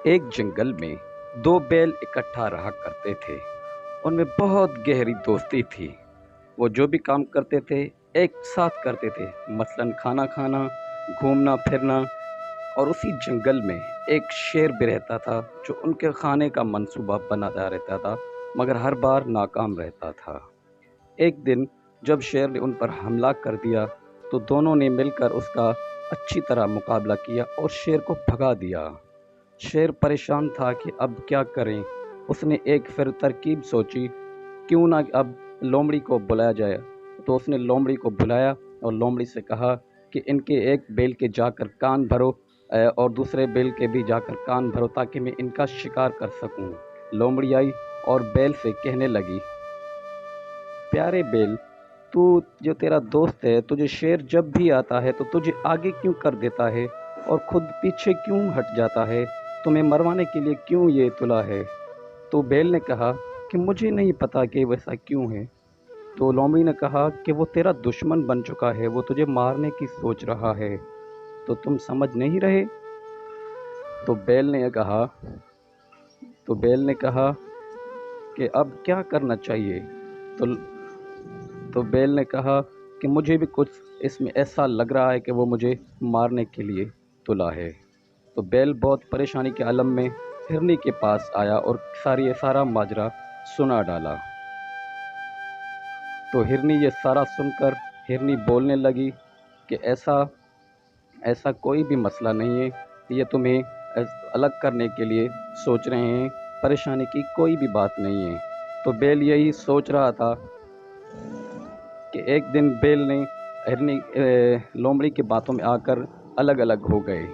ایک جنگل میں دو بیل اکٹھا رہا کرتے تھے۔ ان میں بہت گہری دوستی تھی۔ وہ جو بھی کام کرتے تھے ایک ساتھ کرتے تھے، مثلاً کھانا کھانا، گھومنا پھرنا۔ اور اسی جنگل میں ایک شیر بھی رہتا تھا جو ان کے کھانے کا منصوبہ بناتا رہتا تھا، مگر ہر بار ناکام رہتا تھا۔ ایک دن جب شیر نے ان پر حملہ کر دیا تو دونوں نے مل کر اس کا اچھی طرح مقابلہ کیا اور شیر کو بھگا دیا۔ شیر پریشان تھا کہ اب کیا کریں۔ اس نے ایک پھر ترکیب سوچی، کیوں نہ اب لومڑی کو بلایا جائے۔ تو اس نے لومڑی کو بلایا اور لومڑی سے کہا کہ ان کے ایک بیل کے جا کر کان بھرو اور دوسرے بیل کے بھی جا کر کان بھرو تاکہ میں ان کا شکار کر سکوں۔ لومڑی آئی اور بیل سے کہنے لگی، پیارے بیل، تو جو تیرا دوست ہے، تجھے شیر جب بھی آتا ہے تو تجھے آگے کیوں کر دیتا ہے اور خود پیچھے کیوں ہٹ جاتا ہے؟ تمہیں مروانے کے لیے کیوں یہ تلا ہے؟ تو بیل نے کہا کہ مجھے نہیں پتا کہ ویسا کیوں ہے۔ تو لومڑی نے کہا کہ وہ تیرا دشمن بن چکا ہے، وہ تجھے مارنے کی سوچ رہا ہے، تو تم سمجھ نہیں رہے؟ تو بیل نے کہا کہ اب کیا کرنا چاہیے؟ تو بیل نے کہا کہ مجھے بھی کچھ اس میں ایسا لگ رہا ہے کہ وہ مجھے مارنے کے لیے تلا ہے۔ تو بیل بہت پریشانی کے عالم میں ہرنی کے پاس آیا اور سارا ماجرا سنا ڈالا۔ تو ہرنی یہ سارا سن کر ہرنی بولنے لگی کہ ایسا کوئی بھی مسئلہ نہیں ہے، یہ تمہیں الگ کرنے کے لیے سوچ رہے ہیں، پریشانی کی کوئی بھی بات نہیں ہے۔ تو بیل یہی سوچ رہا تھا کہ ایک دن بیل نے لومڑی کی باتوں میں آ کر الگ ہو گئے۔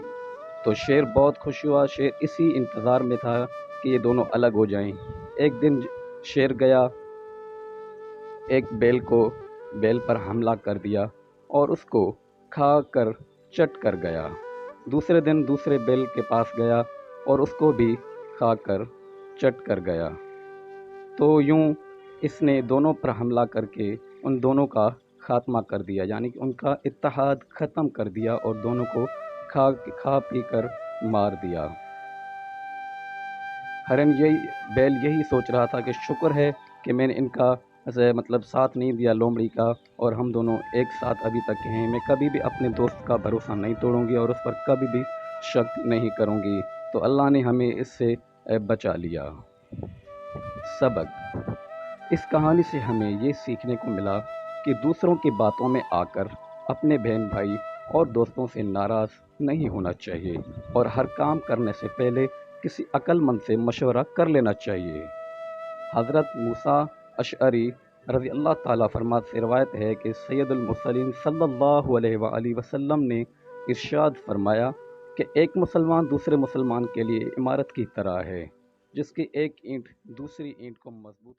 تو شیر بہت خوش ہوا، شیر اسی انتظار میں تھا کہ یہ دونوں الگ ہو جائیں۔ ایک دن شیر گیا، ایک بیل پر حملہ کر دیا اور اس کو کھا کر چٹ کر گیا۔ دوسرے دن دوسرے بیل کے پاس گیا اور اس کو بھی کھا کر چٹ کر گیا۔ تو یوں اس نے دونوں پر حملہ کر کے ان دونوں کا خاتمہ کر دیا، یعنی کہ ان کا اتحاد ختم کر دیا اور دونوں کو کھا پی کر مار دیا۔ بیل یہی سوچ رہا تھا کہ شکر ہے کہ میں نے ان کا ساتھ نہیں دیا لومڑی کا، اور ہم دونوں ایک ساتھ ابھی تک ہیں۔ میں کبھی بھی اپنے دوست کا بھروسہ نہیں توڑوں گی اور اس پر کبھی بھی شک نہیں کروں گی۔ تو اللہ نے ہمیں اس سے بچا لیا۔ سبق: اس کہانی سے ہمیں یہ سیکھنے کو ملا کہ دوسروں کی باتوں میں آ کر اپنے بہن بھائی اور دوستوں سے ناراض نہیں ہونا چاہیے، اور ہر کام کرنے سے پہلے کسی عقل مند سے مشورہ کر لینا چاہیے۔ حضرت موسیٰ اشعری رضی اللہ تعالیٰ فرماتے سے روایت ہے کہ سید المرسلین صلی اللہ علیہ وآلہ وسلم نے ارشاد فرمایا کہ ایک مسلمان دوسرے مسلمان کے لیے عمارت کی طرح ہے، جس کی ایک اینٹ دوسری اینٹ کو مضبوط